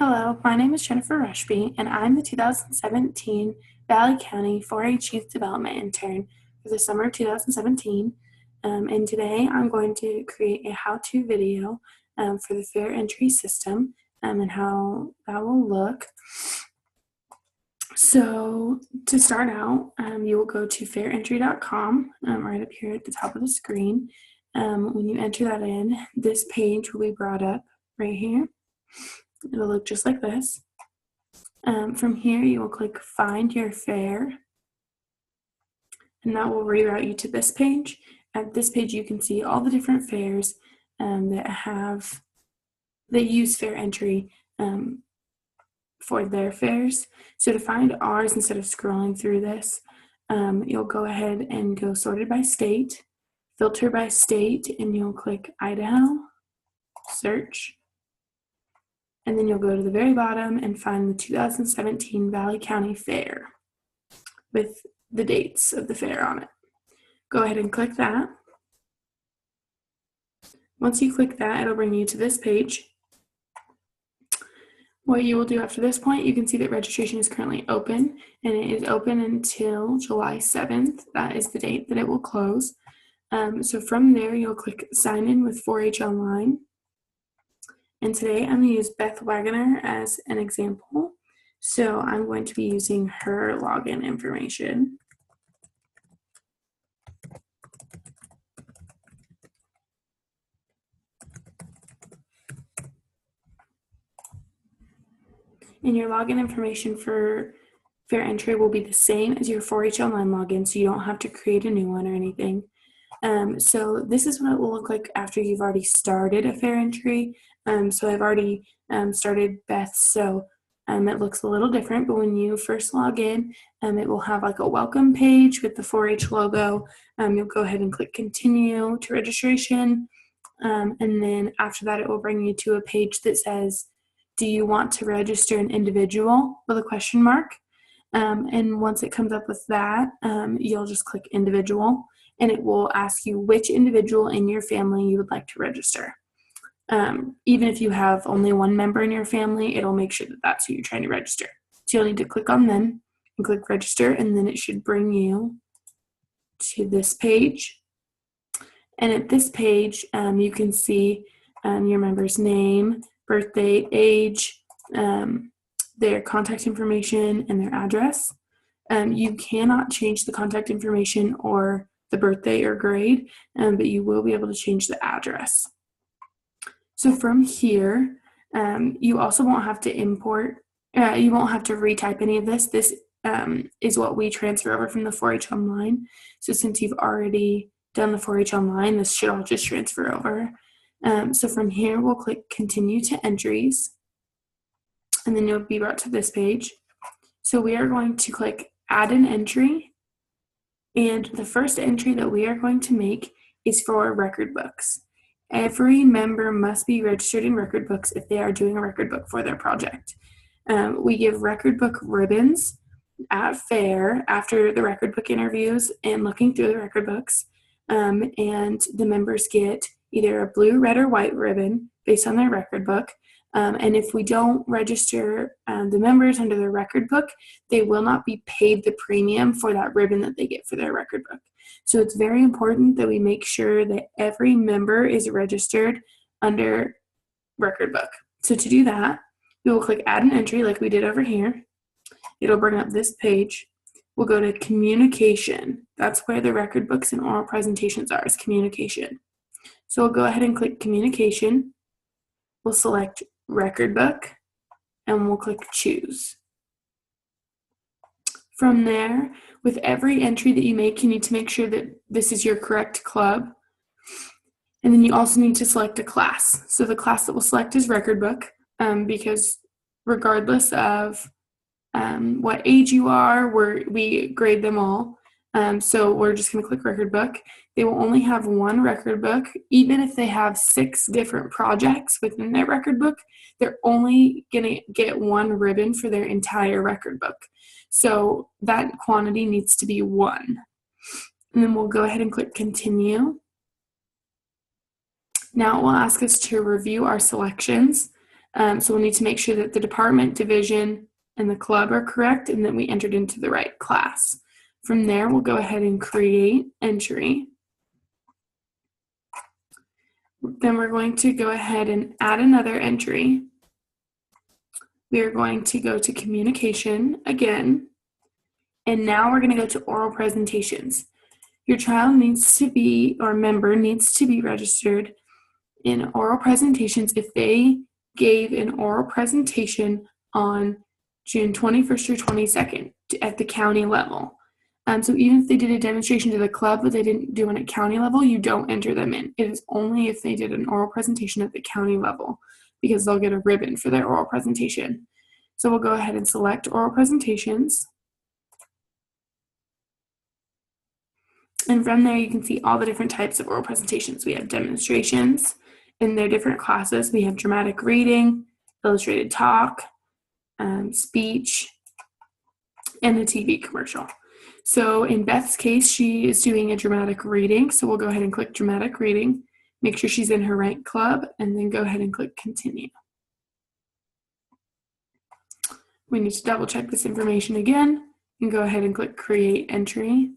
Hello, my name is Jennifer Rushby, and I'm the 2017 Valley County 4-H Youth Development Intern for the summer of 2017. And today I'm going to create a how-to video for the fair entry system and how that will look. So to start out, you will go to fairentry.com right up here at the top of the screen. When you enter that in, this page will be brought up right here. It'll look just like this. From here, you will click Find Your Fair, and that will reroute you to this page. At this page, you can see all the different fairs that use fair entry for their fairs. So to find ours, instead of scrolling through this, you'll go ahead and go sorted by state, filter by state, and you'll click Idaho, search. And then you'll go to the very bottom and find the 2017 Valley County Fair with the dates of the fair on it. Go ahead and click that. Once you click that, it'll bring you to this page. What you will do after this point, you can see that registration is currently open, and it is open until July 7th. That is the date that it will close. So from there, you'll click Sign In with 4-H Online. And today I'm going to use Beth Wagoner as an example. So I'm going to be using her login information. And your login information for fair entry will be the same as your 4-H Online login, so you don't have to create a new one or anything. So this is what it will look like after you've already started a fair entry. So I've already started Beth's, so it looks a little different, but when you first log in, it will have like a welcome page with the 4-H logo. You'll go ahead and click continue to registration, and then after that it will bring you to a page that says, do you want to register an individual, with a question mark? And once it comes up with that, you'll just click individual, and it will ask you which individual in your family you would like to register. Even if you have only one member in your family, it'll make sure that that's who you're trying to register. So you'll need to click on them and click register, and then it should bring you to this page. And at this page, you can see your member's name, birthday, age, their contact information, and their address. You cannot change the contact information or the birthday or grade, but you will be able to change the address. So from here, you also won't have to import, you won't have to retype any of this. This is what we transfer over from the 4-H Online. So since you've already done the 4-H Online, this should all just transfer over. So from here, we'll click Continue to Entries, and then you'll be brought to this page. So we are going to click Add an Entry, and the first entry that we are going to make is for record books. Every member must be registered in record books if they are doing a record book for their project. We give record book ribbons at fair after the record book interviews and looking through the record books, and the members get either a blue, red, or white ribbon based on their record book. And if we don't register the members under their record book, they will not be paid the premium for that ribbon that they get for their record book. So it's very important that we make sure that every member is registered under record book. So to do that, we will click Add an Entry like we did over here. It'll bring up this page. We'll go to Communication. That's where the record books and oral presentations are, is Communication. So we'll go ahead and click Communication. We'll select Record Book, and we'll click Choose. From there, with every entry that you make, you need to make sure that this is your correct club. And then you also need to select a class. So the class that we'll select is Record Book, because regardless of what age you are, we grade them all. So we're just going to click Record Book. They will only have one record book. Even if they have 6 different projects within their record book, they're only going to get one ribbon for their entire record book. So that quantity needs to be 1. And then we'll go ahead and click Continue. Now it will ask us to review our selections. So we'll need to make sure that the department, division, and the club are correct and that we entered into the right class. From there, we'll go ahead and create entry. Then we're going to go ahead and add another entry. We are going to go to communication again, and now we're going to go to oral presentations. Your child needs to be, or member needs to be registered in oral presentations if they gave an oral presentation on June 21st or 22nd at the county level. So even if they did a demonstration to the club but they didn't do one at county level, you don't enter them in. It is only if they did an oral presentation at the county level, because they'll get a ribbon for their oral presentation. So we'll go ahead and select oral presentations. And from there, you can see all the different types of oral presentations. We have demonstrations in their different classes. We have dramatic reading, illustrated talk, speech, and the TV commercial. So in Beth's case, she is doing a dramatic reading. So we'll go ahead and click dramatic reading, make sure she's in her right club, and then go ahead and click continue. We need to double check this information again and go ahead and click create entry.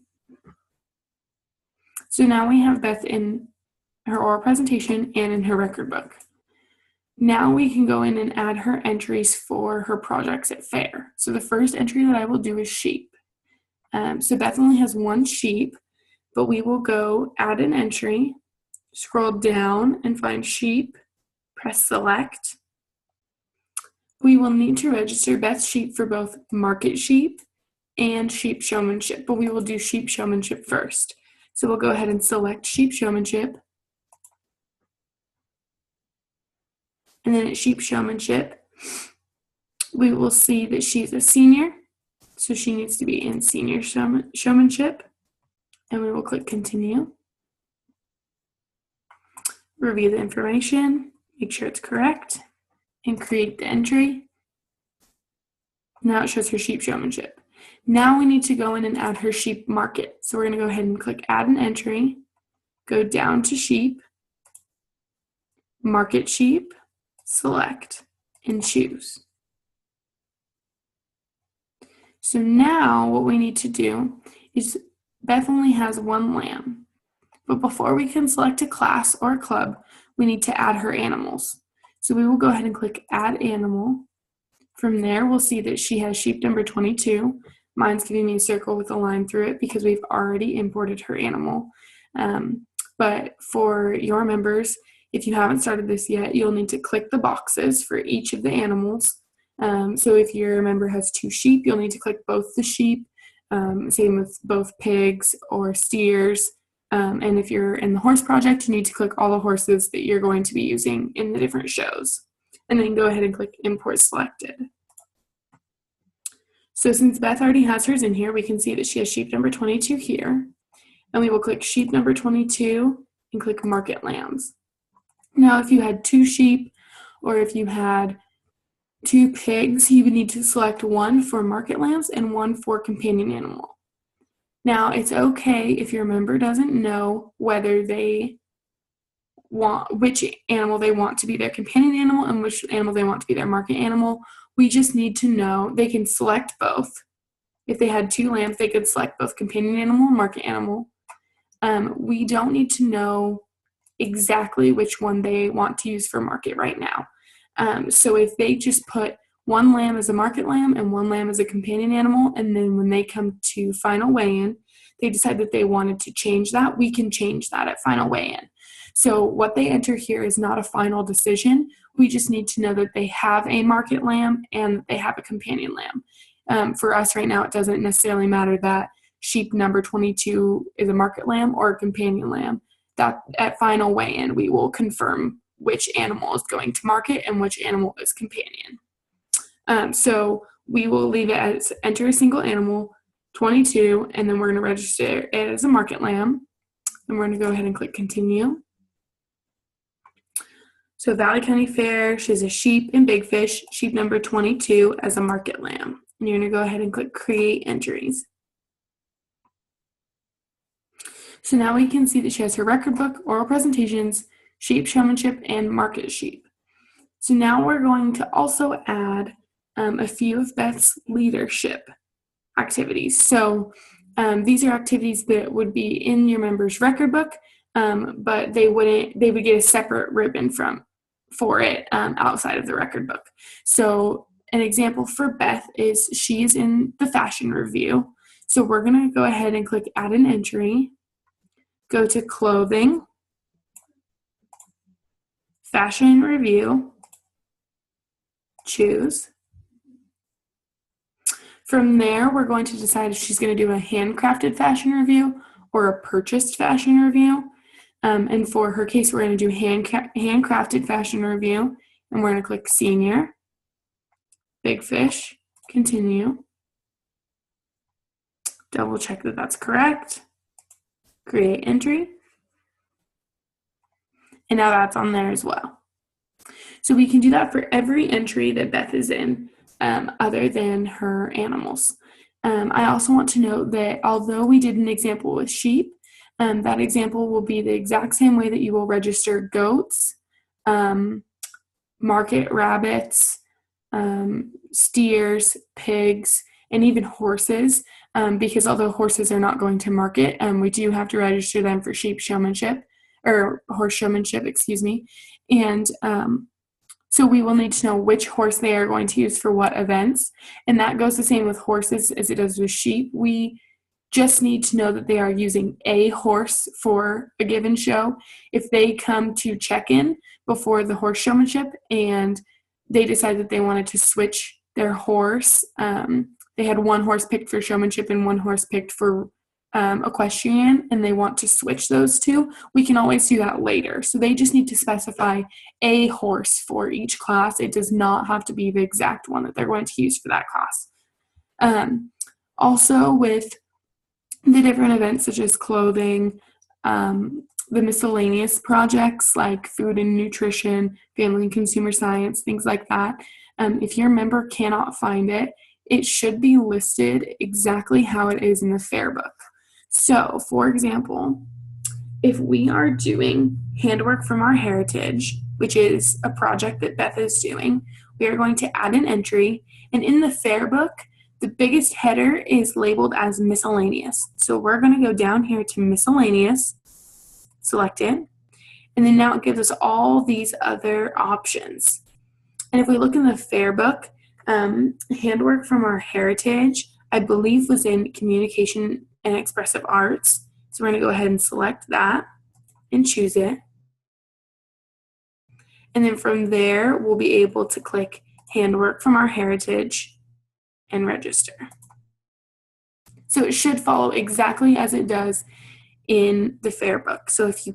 So now we have Beth in her oral presentation and in her record book. Now we can go in and add her entries for her projects at fair. So the first entry that I will do is sheep. So Beth only has one sheep, but we will go add an entry, scroll down and find sheep, press select. We will need to register Beth's sheep for both market sheep and sheep showmanship, but we will do sheep showmanship first. So we'll go ahead and select sheep showmanship. And then at sheep showmanship, we will see that she's a senior. So she needs to be in senior showmanship. And we will click continue. Review the information, make sure it's correct, and create the entry. Now it shows her sheep showmanship. Now we need to go in and add her sheep market. So we're going to go ahead and click add an entry, go down to sheep, market sheep, select, and choose. So now what we need to do is Beth only has one lamb. But before we can select a class or a club, we need to add her animals. So we will go ahead and click add animal. From there, we'll see that she has sheep number 22. Mine's giving me a circle with a line through it because we've already imported her animal. But for your members, if you haven't started this yet, you'll need to click the boxes for each of the animals. So if your member has 2 sheep, you'll need to click both the sheep. Same with both pigs or steers. And if you're in the horse project, you need to click all the horses that you're going to be using in the different shows. And then go ahead and click import selected. So since Beth already has hers in here, we can see that she has sheep number 22 here. And we will click sheep number 22 and click market lambs. Now if you had 2 sheep or if you had 2 pigs, you would need to select one for market lambs and one for companion animal. Now it's okay if your member doesn't know whether they want which animal they want to be their companion animal and which animal they want to be their market animal. We just need to know. They can select both. If they had 2 lambs, they could select both companion animal and market animal. We don't need to know exactly which one they want to use for market right now. So if they just put one lamb as a market lamb and one lamb as a companion animal, and then when they come to final weigh-in, they decide that they wanted to change that, we can change that at final weigh-in. So what they enter here is not a final decision. We just need to know that they have a market lamb and that they have a companion lamb. For us right now, it doesn't necessarily matter that sheep number 22 is a market lamb or a companion lamb. That at final weigh-in, we will confirm which animal is going to market and which animal is companion. So we will leave it as enter a single animal, 22, and then we're going to register it as a market lamb. And we're going to go ahead and click continue. So Valley County Fair, she has a sheep and big fish, sheep number 22 as a market lamb. And you're going to go ahead and click create entries. So now we can see that she has her record book, oral presentations, sheep showmanship, and market sheep. So now we're going to also add a few of Beth's leadership activities. So these are activities that would be in your member's record book, but they would get a separate ribbon for it outside of the record book. So an example for Beth is she is in the fashion review. So we're going to go ahead and click add an entry, go to clothing, fashion review, choose. From there, we're going to decide if she's going to do a handcrafted fashion review or a purchased fashion review. And for her case, we're going to do handcrafted fashion review, and we're going to click senior, big fish, continue. Double check that that's correct. Create entry. And now that's on there as well. So we can do that for every entry that Beth is in, other than her animals. I also want to note that although we did an example with sheep, that example will be the exact same way that you will register goats, market rabbits, steers, pigs, and even horses, because although horses are not going to market, we do have to register them for sheep showmanship, or horse showmanship, excuse me. And so we will need to know which horse they are going to use for what events. And that goes the same with horses as it does with sheep. We just need to know that they are using a horse for a given show. If they come to check-in before the horse showmanship and they decide that they wanted to switch their horse, they had one horse picked for showmanship and one horse picked for equestrian, and they want to switch those two, we can always do that later. So they just need to specify a horse for each class. It does not have to be the exact one that they're going to use for that class. Also, with the different events such as clothing, the miscellaneous projects like food and nutrition, family and consumer science, things like that, if your member cannot find it, it should be listed exactly how it is in the fair book. So, for example, if we are doing handwork from our heritage, which is a project that Beth is doing, we are going to add an entry, and in the fair book, the biggest header is labeled as miscellaneous. So we're going to go down here to miscellaneous, select it, and then now it gives us all these other options. And if we look in the fair book, handwork from our heritage, I believe, was in communication and expressive arts. So we're going to go ahead and select that and choose it. And then from there, we'll be able to click handwork from our heritage and register. So it should follow exactly as it does in the fair book. So if you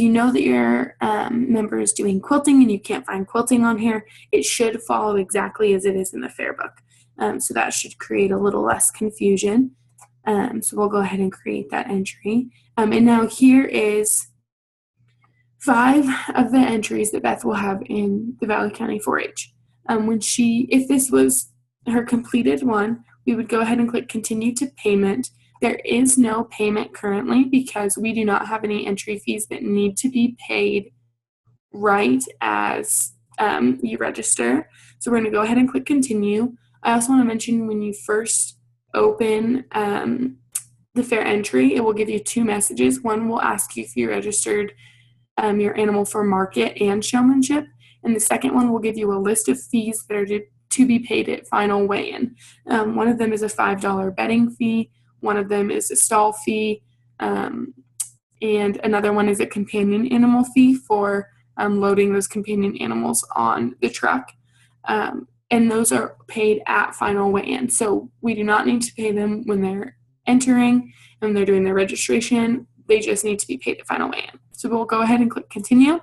know that your member is doing quilting and you can't find quilting on here, it should follow exactly as it is in the fair book. So that should create a little less confusion. So we'll go ahead and create that entry. And now here is 5 of the entries that Beth will have in the Valley County 4-H. If this was her completed one, we would go ahead and click continue to payment. There is no payment currently because we do not have any entry fees that need to be paid right as you register. So we're going to go ahead and click continue. I also want to mention when you first open the fair entry, it will give you 2 messages. One will ask you if you registered your animal for market and showmanship, and the second one will give you a list of fees that are to be paid at final weigh-in. One of them is a $5 betting fee, one of them is a stall fee, and another one is a companion animal fee for loading those companion animals on the truck. And those are paid at final weigh-in. So we do not need to pay them when they're entering and when they're doing their registration. They just need to be paid at final weigh-in. So we'll go ahead and click continue.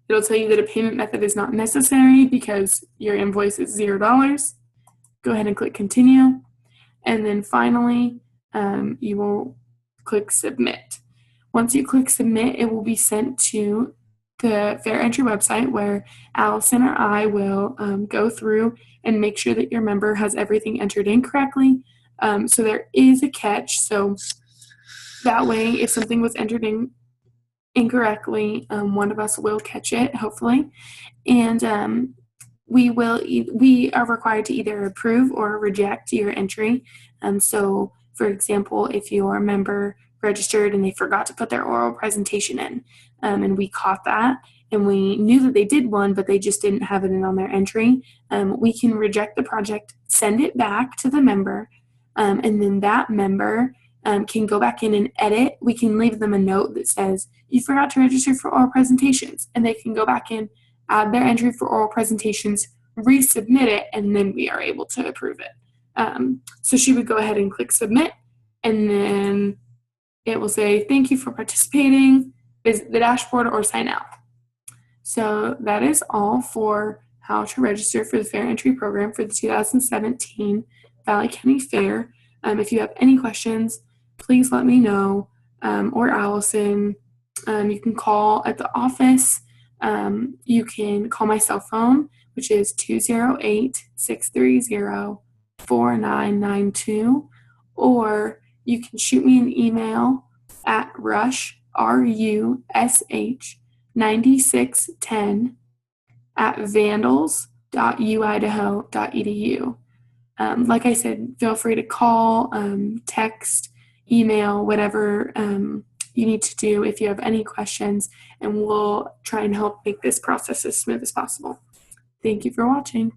It'll tell you that a payment method is not necessary because your invoice is $0. Go ahead and click continue. And then finally, you will click submit. Once you click submit, it will be sent to the fair entry website where Alysson or I will go through and make sure that your member has everything entered in correctly. So there is a catch. So that way, if something was entered in incorrectly, one of us will catch it, hopefully, and we are required to either approve or reject your entry. So, for example, if your member registered and they forgot to put their oral presentation in, and we caught that, and we knew that they did one, but they just didn't have it in on their entry, we can reject the project, send it back to the member, and then that member can go back in and edit. We can leave them a note that says, you forgot to register for oral presentations, and they can go back in, add their entry for oral presentations, resubmit it, and then we are able to approve it. So she would go ahead and click submit, and then it will say, thank you for participating, visit the dashboard or sign out. So that is all for how to register for the Fair Entry Program for the 2017 Valley County Fair. If you have any questions, please let me know, or Allison. You can call at the office. You can call my cell phone, which is 208-630-4992, or you can shoot me an email at rush, RUSH, 9610 at vandals.uidaho.edu. Like I said, feel free to call, text, email, whatever you need to do if you have any questions, and we'll try and help make this process as smooth as possible. Thank you for watching.